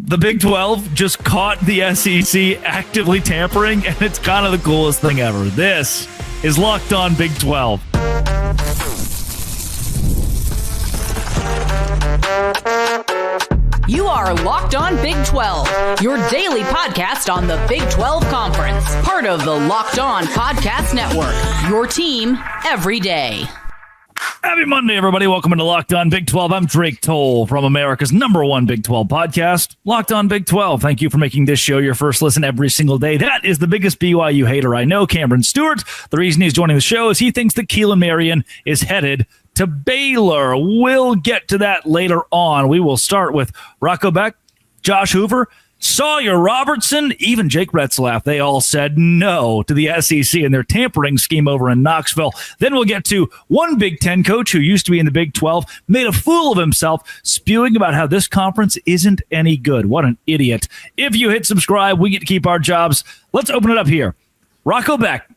The Big 12 just caught the SEC actively tampering, and it's kind of the coolest thing ever. This is Locked On Big 12. You are Locked On Big 12, your daily podcast on the Big 12 Conference. Part of the Locked On Podcast Network, your team every day. Happy Monday, everybody. Welcome into Locked On Big 12. I'm Drake Toll from America's #1 Big 12 podcast, Locked On Big 12. Thank you for making this show your first listen every single day. That is the biggest BYU hater I know, Cameron Stewart. The reason he's joining the show is he thinks that Keelan Marion is headed to Baylor. We'll get to that later on. We will start with Rocco Beck, Josh Hoover, Sawyer Robertson, even Jake Retzlaff. They all said no to the SEC and their tampering scheme over in Knoxville. Then we'll get to one Big Ten coach who used to be in the Big 12, made a fool of himself, spewing about how this conference isn't any good. What an idiot. If you hit subscribe, we get to keep our jobs. Let's open it up here. Rocco Beck,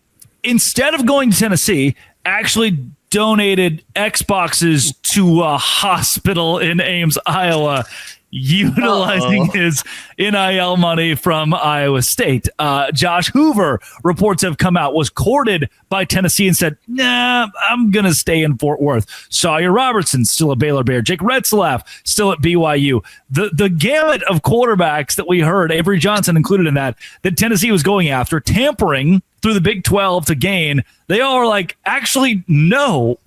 instead of going to Tennessee, actually donated Xboxes to a hospital in Ames, Iowa, utilizing his NIL money from Iowa State. Josh Hoover, reports have come out, was courted by Tennessee and said, nah, I'm going to stay in Fort Worth. Sawyer Robertson, still a Baylor Bear. Jake Retzlaff, still at BYU. The gamut of quarterbacks that we heard, Avery Johnson included in that Tennessee was going after, tampering through the Big 12 to gain, they all are like, actually, no,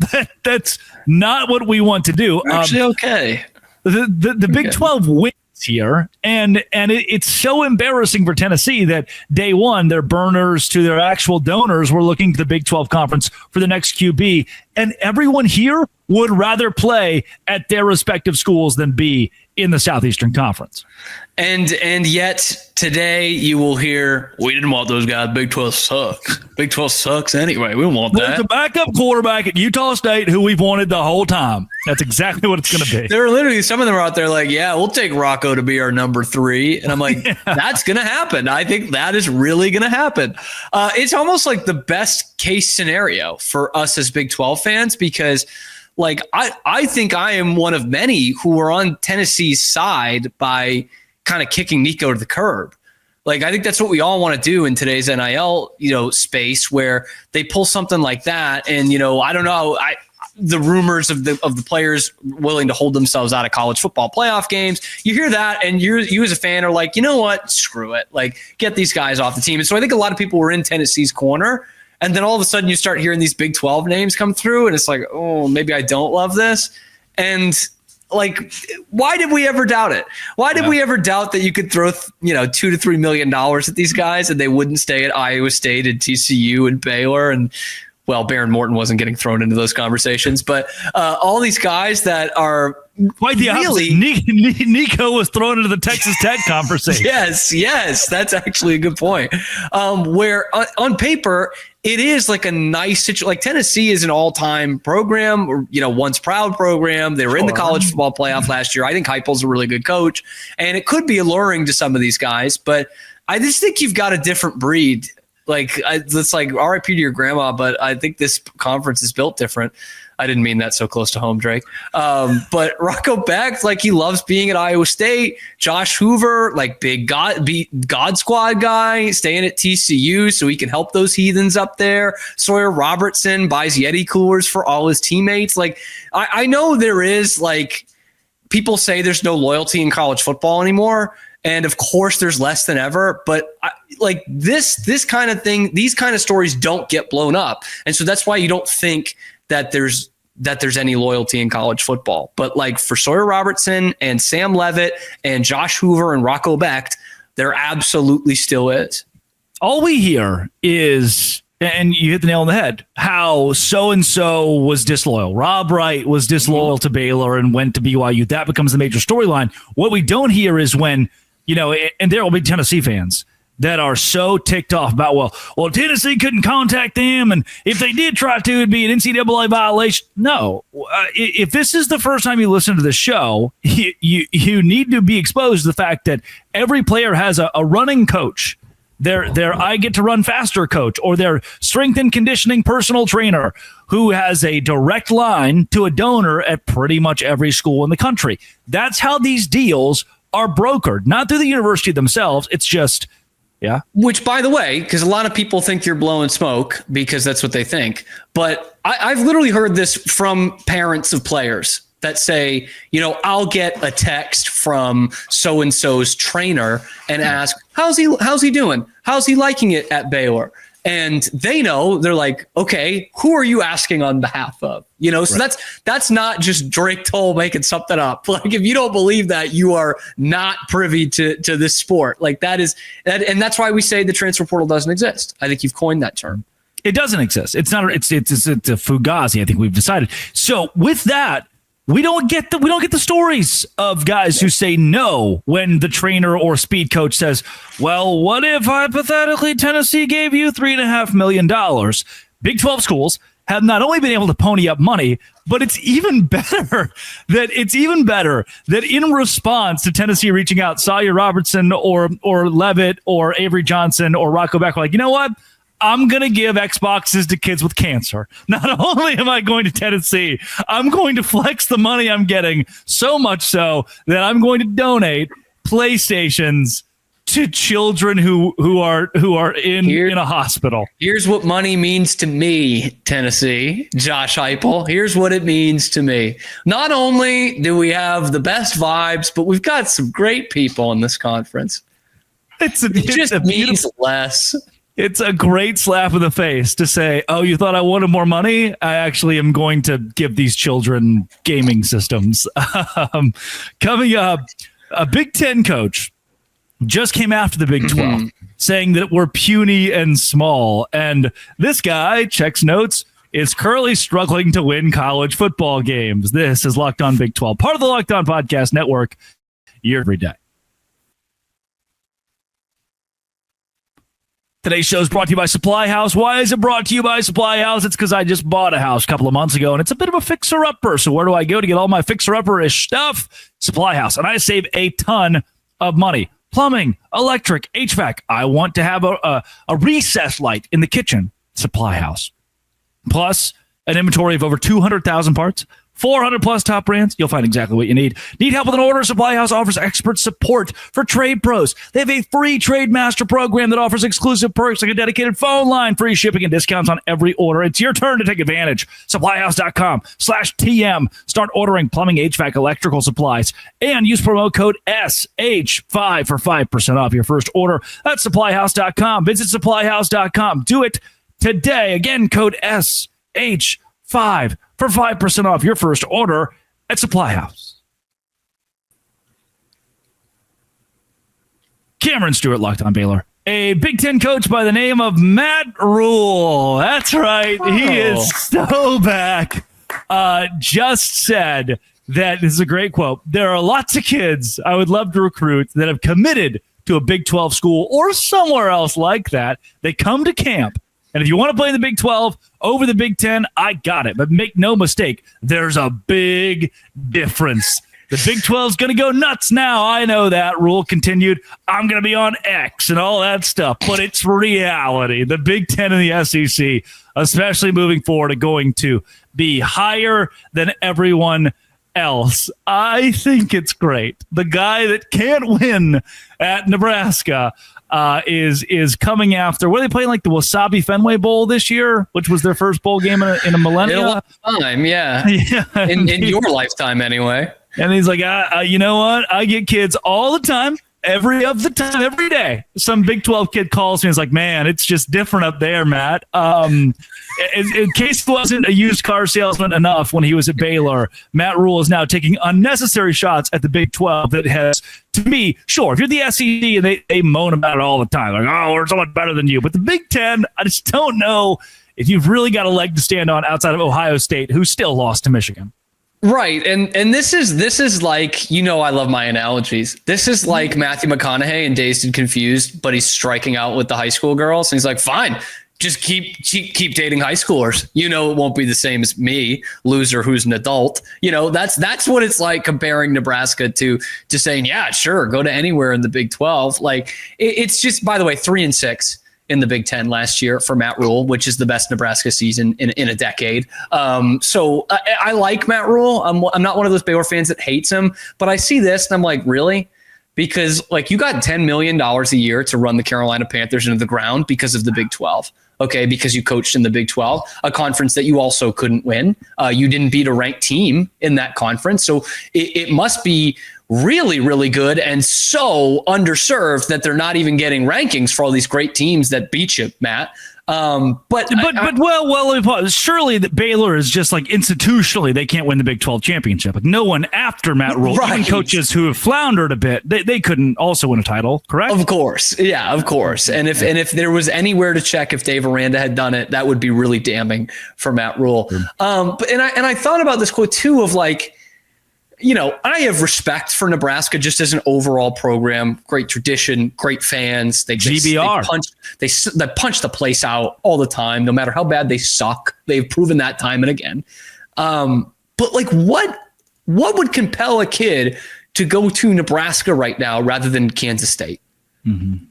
that's not what we want to do. Actually, okay. The Big 12 wins here, and it's so embarrassing for Tennessee that day one, their burners to their actual donors were looking to the Big 12 conference for the next QB, and everyone here would rather play at their respective schools than be in the Southeastern Conference. And yet today you will hear, we didn't want those guys. Big 12 sucks. Big 12 sucks anyway. We don't want that. There's a backup quarterback at Utah State who we've wanted the whole time. That's exactly what it's going to be. There are literally, some of them are out there like, yeah, we'll take Rocco to be our number 3. And I'm like, that's going to happen. I think that is really going to happen. It's almost like the best case scenario for us as Big 12 fans, because like I think I am one of many who are on Tennessee's side by kind of kicking Nico to the curb. Like, I think that's what we all want to do in today's NIL, space, where they pull something like that. And, I don't know, the rumors of the players willing to hold themselves out of college football playoff games, you hear that, and you as a fan are like, you know what, screw it. Like, get these guys off the team. And so I think a lot of people were in Tennessee's corner. And then all of a sudden you start hearing these Big 12 names come through, and it's like, oh, maybe I don't love this. And like, why did we ever doubt it? Why did we ever doubt that you could throw, $2 to $3 million at these guys and they wouldn't stay at Iowa State and TCU and Baylor? And well, Baron Morton wasn't getting thrown into those conversations, but all these guys that are quite the opposite. Nico was thrown into the Texas Tech conversation. Yes, that's actually a good point. Where on paper, it is like a nice situation. Like, Tennessee is an all-time program, or, once proud program. They were in the college football playoff last year. I think Heupel's a really good coach, and it could be alluring to some of these guys. But I just think you've got a different breed. Like, it's like RIP to your grandma, but I think this conference is built different. I didn't mean that so close to home, Drake. But Rocco Beck, like, he loves being at Iowa State. Josh Hoover, like, big God Squad guy, staying at TCU so he can help those heathens up there. Sawyer Robertson buys Yeti coolers for all his teammates. Like, I know there is, like, people say there's no loyalty in college football anymore. And of course there's less than ever, but this kind of thing, these kind of stories don't get blown up. And so that's why you don't think that there's any loyalty in college football. But like, for Sawyer Robertson and Sam Leavitt and Josh Hoover and Rocco Becht, there absolutely still is. All we hear is, and you hit the nail on the head, how so-and-so was disloyal. Rob Wright was disloyal to Baylor and went to BYU. That becomes the major storyline. What we don't hear is when, and there will be Tennessee fans that are so ticked off about, well, Tennessee couldn't contact them, and if they did try to, it'd be an NCAA violation. No. If this is the first time you listen to the show, you need to be exposed to the fact that every player has a running coach, their I get to run faster coach, or their strength and conditioning personal trainer who has a direct line to a donor at pretty much every school in the country. That's how these deals are brokered, not through the university themselves. It's just, yeah. Which, by the way, because a lot of people think you're blowing smoke because that's what they think. But I've literally heard this from parents of players that say, I'll get a text from so-and-so's trainer and ask, how's he doing? How's he liking it at Baylor? And they know, they're like, okay, who are you asking on behalf of? So right. That's not just Drake Toll making something up. Like, if you don't believe that, you are not privy to this sport. Like, that is, and that's why we say the transfer portal doesn't exist. I think you've coined that term. It doesn't exist. It's not. It's a fugazi. I think we've decided. So with that, we don't get the stories of guys who say no when the trainer or speed coach says, well, what if hypothetically Tennessee gave you $3.5 million? Big 12 schools have not only been able to pony up money, but it's even better that in response to Tennessee reaching out, Sawyer Robertson or Levitt or Avery Johnson or Rocco Beck were like, you know what? I'm going to give Xboxes to kids with cancer. Not only am I going to Tennessee, I'm going to flex the money I'm getting so much so that I'm going to donate PlayStations to children who are in a hospital. Here's what money means to me, Tennessee, Josh Heupel. Here's what it means to me. Not only do we have the best vibes, but we've got some great people in this conference. It just means less. It's a great slap in the face to say, oh, you thought I wanted more money? I actually am going to give these children gaming systems. Coming up, a Big Ten coach just came after the Big 12, saying that we're puny and small. And this guy, checks notes, is currently struggling to win college football games. This is Locked On Big 12, part of the Locked On Podcast Network, every day. Today's show is brought to you by Supply House. Why is it brought to you by Supply House? It's because I just bought a house a couple of months ago, and it's a bit of a fixer-upper. So where do I go to get all my fixer-upper-ish stuff? Supply House. And I save a ton of money. Plumbing, electric, HVAC. I want to have a recess light in the kitchen. Supply House. Plus, an inventory of over 200,000 parts. 400 plus top brands. You'll find exactly what you need. Need help with an order? Supply House offers expert support for trade pros. They have a free Trade Master program that offers exclusive perks like a dedicated phone line, free shipping, and discounts on every order. It's your turn to take advantage. SupplyHouse.com/TM. Start ordering plumbing, HVAC, electrical supplies, and use promo code SH5 for 5% off your first order. That's SupplyHouse.com. Visit SupplyHouse.com. Do it today. Again, code SH5 for 5% off your first order at Supply House. Cameron Stewart, Locked On Baylor. A Big Ten coach by the name of Matt Rule. That's right. Oh. He is so back. Just said that, this is a great quote, there are lots of kids I would love to recruit that have committed to a Big 12 school or somewhere else like that. They come to camp. And if you want to play in the Big 12 over the Big 10, I got it. But make no mistake, there's a big difference. The Big 12 is going to go nuts now. I know that. Rule continued. I'm going to be on X and all that stuff. But it's reality. The Big 10 and the SEC, especially moving forward, are going to be higher than everyone else. I think it's great. The guy that can't win at Nebraska is coming after. Were they playing like the Wasabi Fenway Bowl this year, which was their first bowl game in a millennia? In a long time, yeah. In your lifetime, anyway. And he's like, you know what? I get kids all the time, every day. Some Big 12 kid calls me and is like, man, it's just different up there, Matt. In case he wasn't a used car salesman enough when he was at Baylor, Matt Rule is now taking unnecessary shots at the Big 12 that has, to me, sure, if you're the SEC and they moan about it all the time, like, oh, we're so much better than you. But the Big 10, I just don't know if you've really got a leg to stand on outside of Ohio State, who still lost to Michigan. Right. And this is like, I love my analogies. This is like Matthew McConaughey in Dazed and Confused, but he's striking out with the high school girls. And he's like, fine, just keep dating high schoolers. It won't be the same as me, loser who's an adult. That's what it's like comparing Nebraska to saying, yeah, sure, go to anywhere in the Big 12. Like it's just, by the way, 3-6 in the Big 10 last year for Matt Rule, which is the best Nebraska season in a decade. So I like Matt Rule. I'm not one of those Baylor fans that hates him, but I see this and I'm like, really? because like you got $10 million a year to run the Carolina Panthers into the ground because of the Big 12. Okay, because you coached in the Big 12, a conference that you also couldn't win. You didn't beat a ranked team in that conference. So it must be really, really good and so underserved that they're not even getting rankings for all these great teams that beat you, Matt. But surely that Baylor is just like institutionally, they can't win the Big 12 championship. Like no one after Matt Rule, even coaches who have floundered a bit, they couldn't also win a title, correct? Of course. Yeah, of course. And if there was anywhere to check if Dave Aranda had done it, that would be really damning for Matt Rule. But I thought about this quote too of like, you know, I have respect for Nebraska just as an overall program. Great tradition, great fans. They punch the place out all the time, no matter how bad they suck. They've proven that time and again. But like, what would compel a kid to go to Nebraska right now rather than Kansas State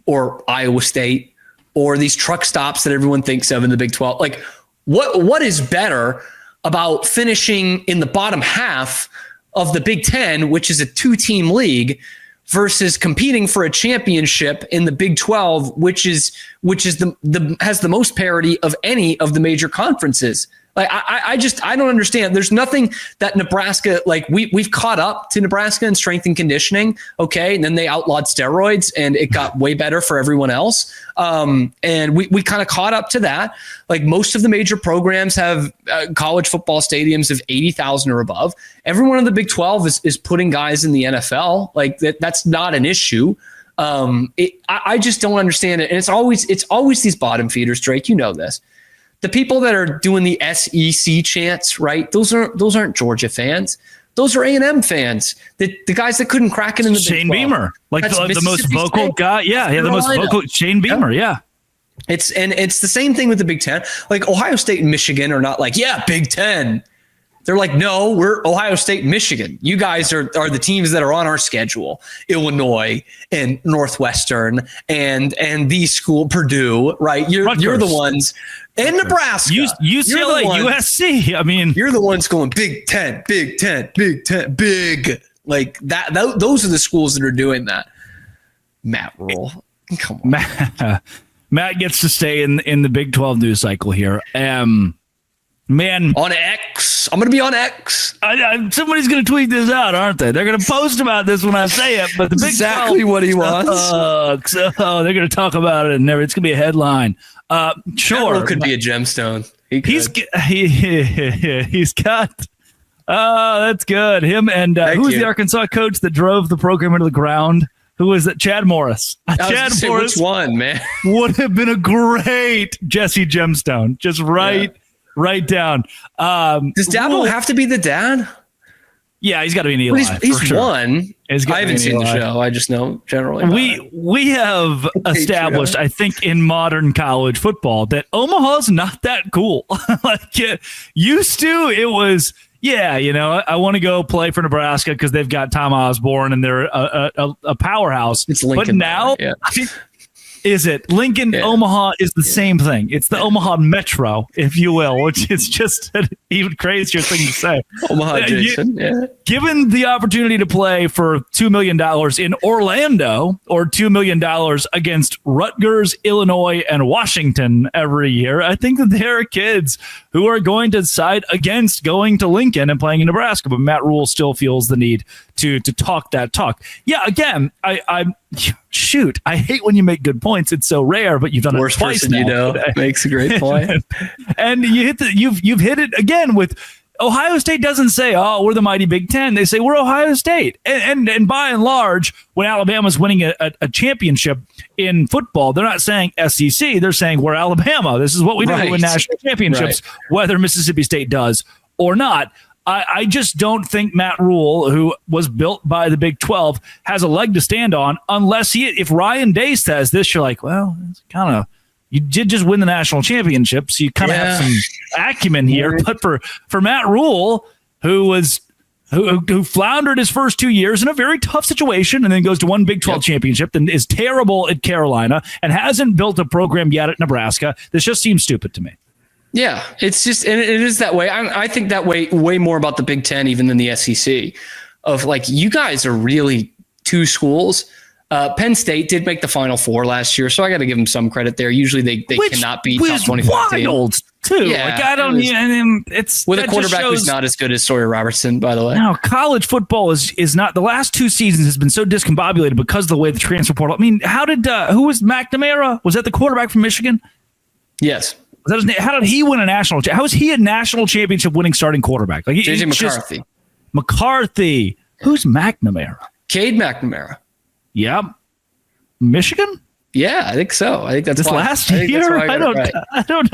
or Iowa State or these truck stops that everyone thinks of in the Big 12? Like, what is better about finishing in the bottom half of the Big 10, which is a 2-team league, versus competing for a championship in the Big 12, which is has the most parity of any of the major conferences? Like I don't understand. There's nothing that Nebraska, like we've caught up to Nebraska in strength and conditioning. Okay. And then they outlawed steroids and it got way better for everyone else. And we kind of caught up to that. Like most of the major programs have college football stadiums of 80,000 or above. Everyone in the Big 12 is putting guys in the NFL. Like that's not an issue. I just don't understand it. And it's always these bottom feeders, Drake, you know this. The people that are doing the SEC chants, right? Those aren't Georgia fans. Those are A&M fans. The guys that couldn't crack it in the Shane Big 12. Beamer, like the most vocal State. guy. Yeah, the most vocal Shane Beamer. Yeah. It's the same thing with the Big 10. Like Ohio State and Michigan are not like, yeah, Big 10. They're like, no, we're Ohio State and Michigan. You guys are the teams that are on our schedule. Illinois and Northwestern and these school, Purdue, right? You're the ones. And Nebraska. UCLA, USC. I mean, you're the ones going Big 10, Big 10, Big 10, big. Like that. Those are the schools that are doing that. Matt Rule. Come on. Matt gets to stay in the Big 12 news cycle here. Man, on X. I'm going to be on X. Somebody's going to tweet this out, aren't they? They're going to post about this when I say it. But the Big exactly 12 what he wants. They're going to talk about it, and it's going to be a headline. Sure, it could be a gemstone. He's got. That's good. Him and who's the Arkansas coach that drove the program into the ground? Who was it? Chad Morris. Chad Morris. Which one, man? Would have been a great Jesse Gemstone. Just right down. Does Dabo have to be the dad? Yeah, he's got to be an Eli. He's won. I haven't seen the show. I just know generally. We have established, I think, in modern college football that Omaha's not that cool. Like used to, it was. Yeah, I want to go play for Nebraska because they've got Tom Osborne and they're a powerhouse. It's Lincoln. But now, is it Lincoln? Yeah. Omaha is the same thing. It's the Omaha Metro, if you will, which is just an even crazier thing to say. Omaha Jason. Yeah. Given the opportunity to play for $2 million in Orlando or $2 million against Rutgers, Illinois, and Washington every year, I think that there are kids who are going to side against going to Lincoln and playing in Nebraska. But Matt Rule still feels the need to talk that talk. Yeah, again, I hate when you make good points. It's so rare, but you've done Worst it twice person now. Makes a great point. And you've hit it again with Ohio State doesn't say, oh, we're the mighty Big Ten. They say we're Ohio State. And by and large, when Alabama's winning a championship in football, they're not saying SEC. They're saying we're Alabama. This is what we do to win national championships, whether Mississippi State does or not. I just don't think Matt Rule, who was built by the Big 12, has a leg to stand on unless if Ryan Day says this, you're like, well, it's kind of, you did just win the national championship, so you kind of have some acumen here. But for Matt Rule, who floundered his first 2 years in a very tough situation and then goes to one Big 12 championship and is terrible at Carolina and hasn't built a program yet at Nebraska, this just seems stupid to me. Yeah, it's just, and it is that way. I think that way more about the Big Ten even than the SEC. Of like, you guys are really two schools. Penn State did make the Final Four last year, so I got to give them some credit there. Usually they cannot beat top 25 teams. Too. Yeah, like I don't. It's with a quarterback who's not as good as Sawyer Robertson, by the way. No, college football is not. The last 2 seasons has been so discombobulated because of the way the transfer portal. I mean, how did who was McNamara? Was that the quarterback from Michigan? Yes. Was that his name? How did he win a national? How is he a national championship winning starting quarterback? Like JJ McCarthy. McCarthy. Who's McNamara? Cade McNamara. Yep. Michigan. Yeah, I think so. I think that's this last year. I don't know. I don't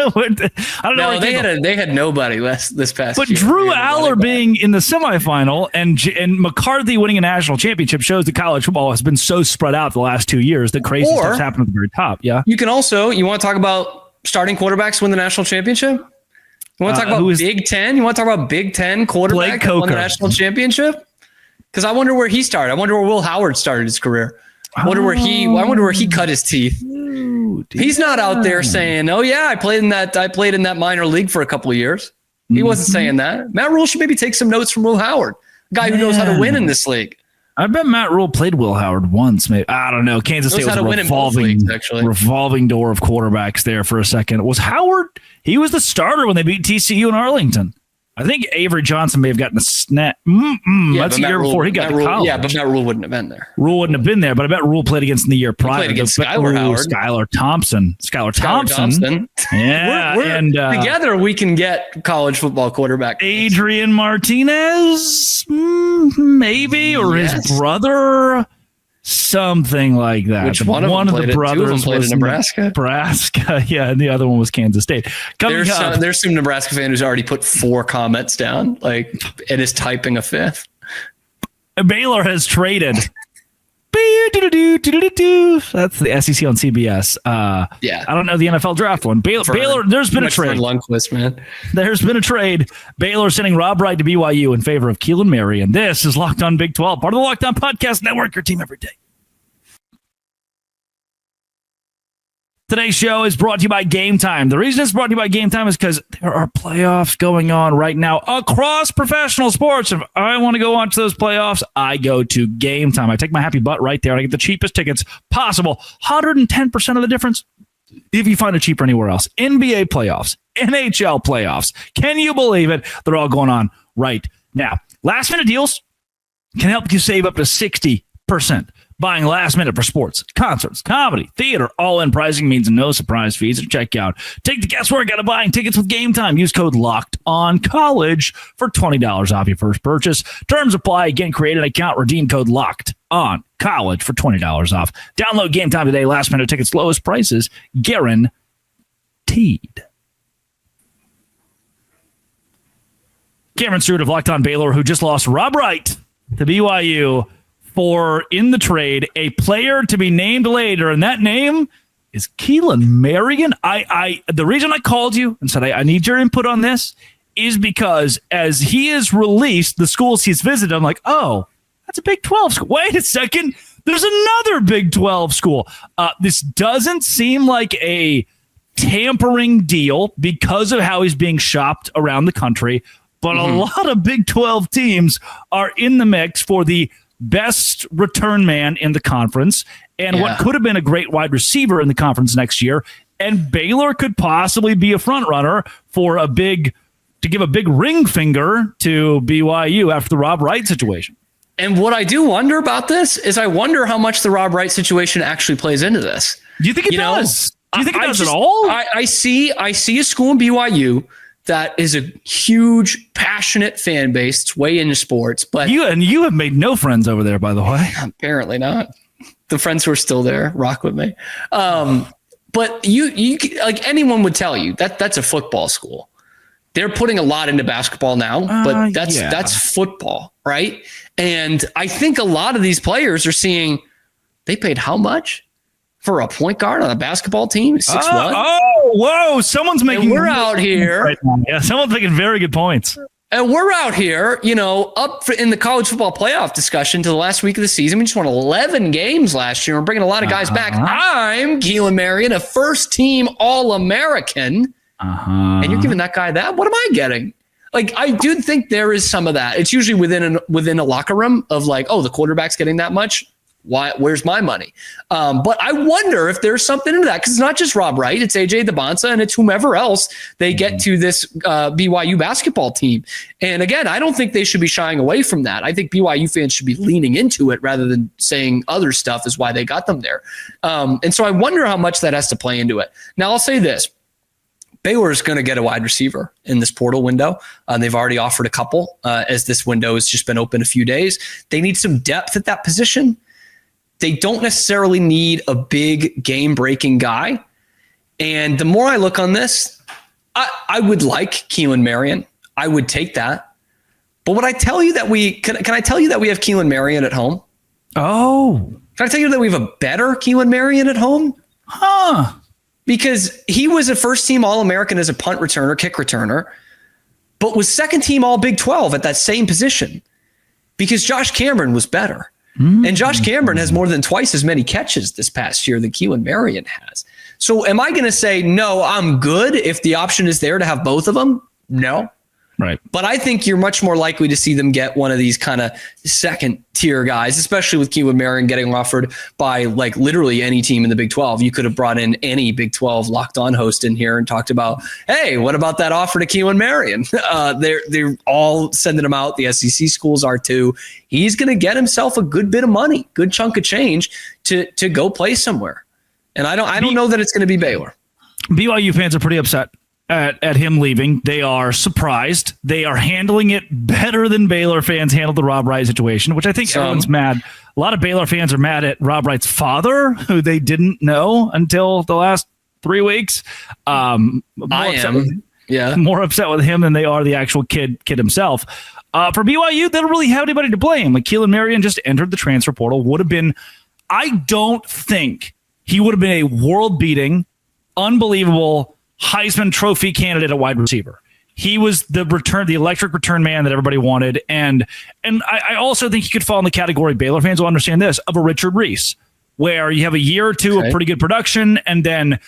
know. They had nobody this past. But year. Drew Aller being in the semifinal and McCarthy winning a national championship shows that college football has been so spread out the last 2 years that crazy stuff's happened at the very top. Yeah. You can also you want to talk about starting quarterbacks win the national championship. You want to talk about Big Ten? You want to talk about Big Ten quarterback that won the national championship? Because I wonder where he started. I wonder where Will Howard started his career. I wonder where he cut his teeth. He's not out there saying, "Oh yeah, I played in that minor league for a couple of years." He wasn't saying that. Matt Rule should maybe take some notes from Will Howard, a guy who knows how to win in this league. I bet Matt Rule played Will Howard once. Maybe I don't know. Kansas State was a revolving door of quarterbacks there for a second. Was Howard? He was the starter when they beat TCU in Arlington. I think Avery Johnson may have gotten a snap. That's the year before he got to college. Yeah, but Matt Rule wouldn't have been there. Rule wouldn't have been there, but I bet Rule played against him the year prior. He played against Skylar Howard. Skylar Thompson. Yeah. and together we can get college football quarterback. Adrian Martinez, maybe, or his brother. Something like that. Which one of the brothers played in Nebraska? Nebraska, yeah, and the other one was Kansas State. There's some Nebraska fan who's already put 4 comments down, and is typing a 5th. Baylor has traded. That's the SEC on CBS. Yeah, I don't know the NFL draft one. Baylor, there's been a trade. Lundquist, man. There's been a trade. Baylor sending Rob Wright to BYU in favor of Keelan Murray, and this is Locked On Big 12, part of the Locked On Podcast Network. Your team every day. Today's show is brought to you by Game Time. The reason it's brought to you by Game Time is because there are playoffs going on right now across professional sports. If I want to go watch those playoffs, I go to Game Time. I take my happy butt right there and I get the cheapest tickets possible. 110% of the difference if you find it cheaper anywhere else. NBA playoffs, NHL playoffs. Can you believe it? They're all going on right now. Last minute deals can help you save up to 60%. Buying last minute for sports, concerts, comedy, theater, all-in pricing means no surprise fees at checkout. Take the guesswork out of buying tickets with Game Time. Use code LOCKEDONCollege for $20 off your first purchase. Terms apply. Again, create an account. Redeem code LOCKEDONCollege for $20 off. Download Game Time today. Last minute tickets, lowest prices guaranteed. Cameron Stewart of Locked On Baylor, who just lost Rob Wright to BYU for, in the trade, a player to be named later, and that name is Keelan Marion. The reason I called you and said I need your input on this is because as he is released, the schools he's visited, I'm like, oh, that's a Big 12 school. Wait a second. There's another Big 12 school. This doesn't seem like a tampering deal because of how he's being shopped around the country, but a lot of Big 12 teams are in the mix for the best return man in the conference and what could have been a great wide receiver in the conference next year. And Baylor could possibly be a front runner for to give a big ring finger to BYU after the Rob Wright situation. And what I do wonder about this is I wonder how much the Rob Wright situation actually plays into this. Do you think it does? Do you think it does at all? I see a school in BYU that is a huge, passionate fan base. It's way into sports, but you have made no friends over there, by the way. Apparently not. The friends who are still there rock with me. But you like anyone would tell you that that's a football school. They're putting a lot into basketball now, but that's football, right? And I think a lot of these players are seeing they paid how much for a point guard on a basketball team? 6'1". Oh, whoa! Someone's making. And we're out here. Right now. Yeah, someone's making very good points. And we're out here, in the college football playoff discussion to the last week of the season. We just won 11 games last year. We're bringing a lot of guys back. I'm Keelan Marion, a first-team All-American. And you're giving that guy that? What am I getting? Like, I do think there is some of that. It's usually within a locker room of like, oh, the quarterback's getting that much. Where's my money? But I wonder if there's something in that, because it's not just Rob Wright, it's AJ DeBonsa, and it's whomever else they get to this BYU basketball team. And again, I don't think they should be shying away from that. I think BYU fans should be leaning into it rather than saying other stuff is why they got them there. And so I wonder how much that has to play into it. Now, I'll say this. Baylor is going to get a wide receiver in this portal window. They've already offered a couple as this window has just been open a few days. They need some depth at that position. They don't necessarily need a big game-breaking guy. And the more I look on this, I would like Keelan Marion. I would take that. But would I tell you that can I tell you that we have Keelan Marion at home? Oh. Can I tell you that we have a better Keelan Marion at home? Huh. Because he was a first-team All-American as a punt returner, kick returner, but was second-team All-Big 12 at that same position because Josh Cameron was better. And Josh Cameron has more than twice as many catches this past year than Keelan Marion has. So am I going to say, no, I'm good if the option is there to have both of them? No. Right. But I think you're much more likely to see them get one of these kind of second tier guys, especially with Keelan Marion getting offered by like literally any team in the Big 12. You could have brought in any Big 12 Locked On host in here and talked about, hey, what about that offer to Keelan Marion? They're all sending him out. The SEC schools are too. He's going to get himself a good bit of money, good chunk of change to go play somewhere. And I don't know that it's going to be Baylor. BYU fans are pretty upset at him leaving. They are surprised. They are handling it better than Baylor fans handled the Rob Wright situation, which I think everyone's mad. A lot of Baylor fans are mad at Rob Wright's father, who they didn't know until the last 3 weeks. More upset with him than they are the actual kid himself. For BYU, they don't really have anybody to blame. Like Keelan Marion just entered the transfer portal. I don't think he would have been a world-beating, unbelievable Heisman Trophy candidate at wide receiver. He was the electric return man that everybody wanted. And I also think he could fall in the category, Baylor fans will understand this, of a Richard Reese, where you have a year or two of pretty good production, and then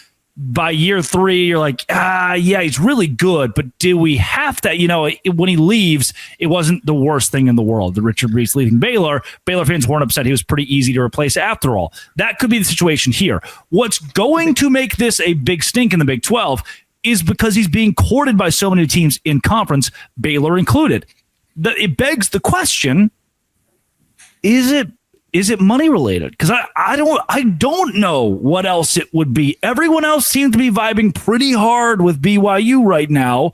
by year 3, you're like, yeah, he's really good, but do we have to, when he leaves, it wasn't the worst thing in the world. The Richard Reese leaving Baylor fans weren't upset. He was pretty easy to replace after all. That could be the situation here. What's going to make this a big stink in the Big 12 is because he's being courted by so many teams in conference, Baylor included. It begs the question, is it money related? Because I don't know what else it would be. Everyone else seems to be vibing pretty hard with BYU right now.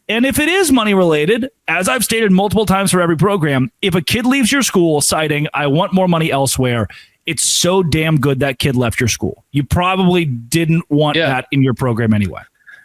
And if it is money related, as I've stated multiple times for every program, if a kid leaves your school citing, I want more money elsewhere, it's so damn good that kid left your school. You probably didn't want that in your program anyway.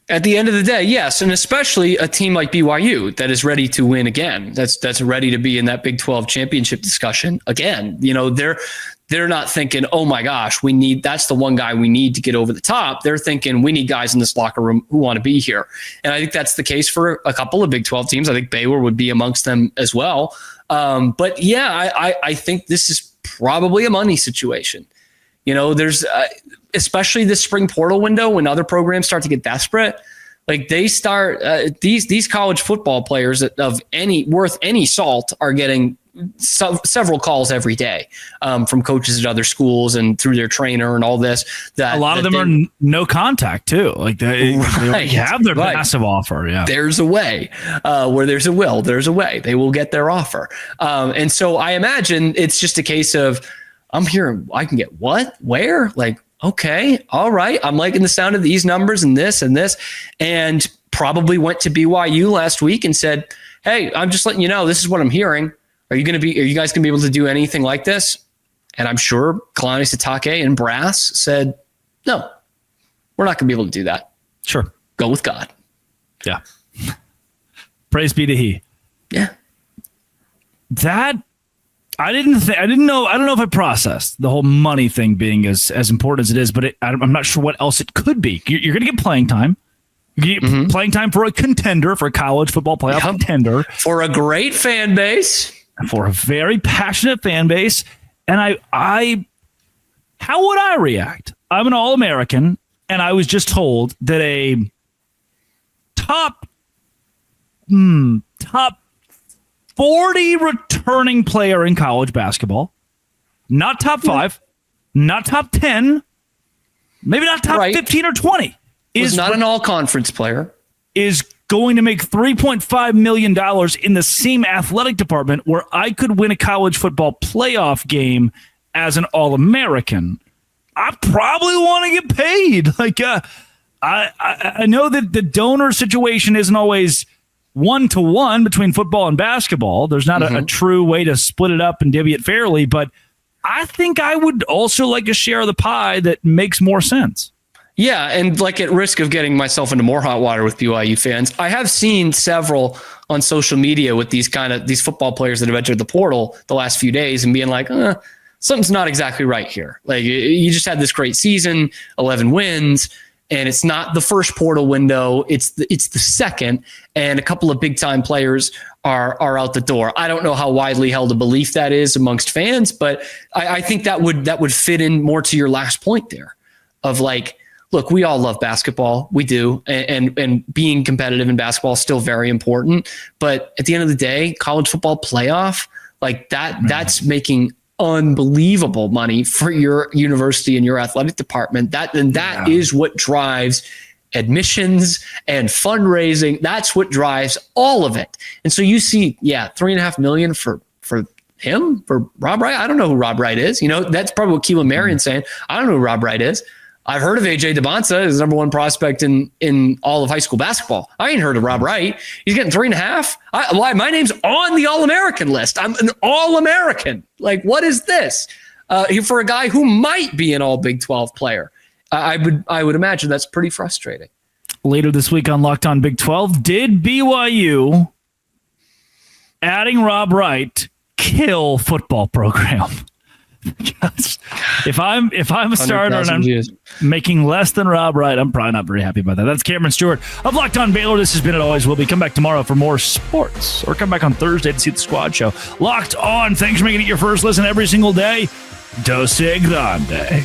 At the end of the day, yes, and especially a team like BYU that is ready to win again. That's ready to be in that Big 12 championship discussion again. They're not thinking, oh my gosh, that's the one guy we need to get over the top. They're thinking we need guys in this locker room who want to be here. And I think that's the case for a couple of Big 12 teams. I think Baylor would be amongst them as well. But yeah, I think this is probably a money situation. There's especially this spring portal window when other programs start to get desperate. Like they start these college football players of worth any salt are getting several calls every day from coaches at other schools and through their trainer and all this. That a lot of them are no contact too. Like they have their massive offer. Yeah, there's a way where there's a will, there's a way. They will get their offer, and so I imagine it's just a case of I'm hearing I can get what, where, like. Okay, all right. I'm liking the sound of these numbers and this, and probably went to BYU last week and said, "Hey, I'm just letting you know this is what I'm hearing. Are you guys gonna be able to do anything like this?" And I'm sure Kalani Sitake and Brass said, "No, we're not gonna be able to do that. Sure, go with God." Yeah. Praise be to He. Yeah. That. I don't know if I processed the whole money thing being as important as it is, but I'm not sure what else it could be. You're going to get playing time. You get playing time for a contender, for a college football playoff contender. For a great fan base. For a very passionate fan base. And how would I react? I'm an All-American, and I was just told that a top 40 returning player in college basketball not top 5, not top 10, maybe not top 15 or 20. Is not an all-conference player. Is going to make $3.5 million in the same athletic department where I could win a college football playoff game as an All-American. I probably want to get paid. Like, I know that the donor situation isn't always 1-to-1 between football and basketball. There's not a true way to split it up and divvy it fairly, but I think I would also like a share of the pie that makes more sense. Yeah, and like at risk of getting myself into more hot water with BYU fans, I have seen several on social media with these football players that have entered the portal the last few days and being like, something's not exactly right here. Like, you just had this great season, 11 wins, and it's not the first portal window, it's the second, and a couple of big time players are out the door. I don't know how widely held a belief that is amongst fans, but I think that would fit in more to your last point there of like, look, we all love basketball. We do. And being competitive in basketball is still very important. But at the end of the day, college football playoff, like that's making unbelievable money for your university and your athletic department. That is what drives admissions and fundraising. That's what drives all of it. And so you see, $3.5 million for him, for Rob Wright. I don't know who Rob Wright is. That's probably what Keelan Marion's saying. I don't know who Rob Wright is. I've heard of AJ DeBonsa as the number one prospect in all of high school basketball. I ain't heard of Rob Wright. He's getting $3.5. My name's on the All-American list. I'm an All-American. Like, what is this? For a guy who might be an All Big 12 player, I would imagine that's pretty frustrating. Later this week on Locked On Big 12, did BYU adding Rob Wright kill football program? If I'm a starter and I'm making less than Rob Wright, I'm probably not very happy about that. That's Cameron Stewart of Locked On Baylor. This has been It Always Will Be. Come back tomorrow for more sports, or come back on Thursday to see the squad show. Locked On. Thanks for making it your first listen every single day. Dose Grande.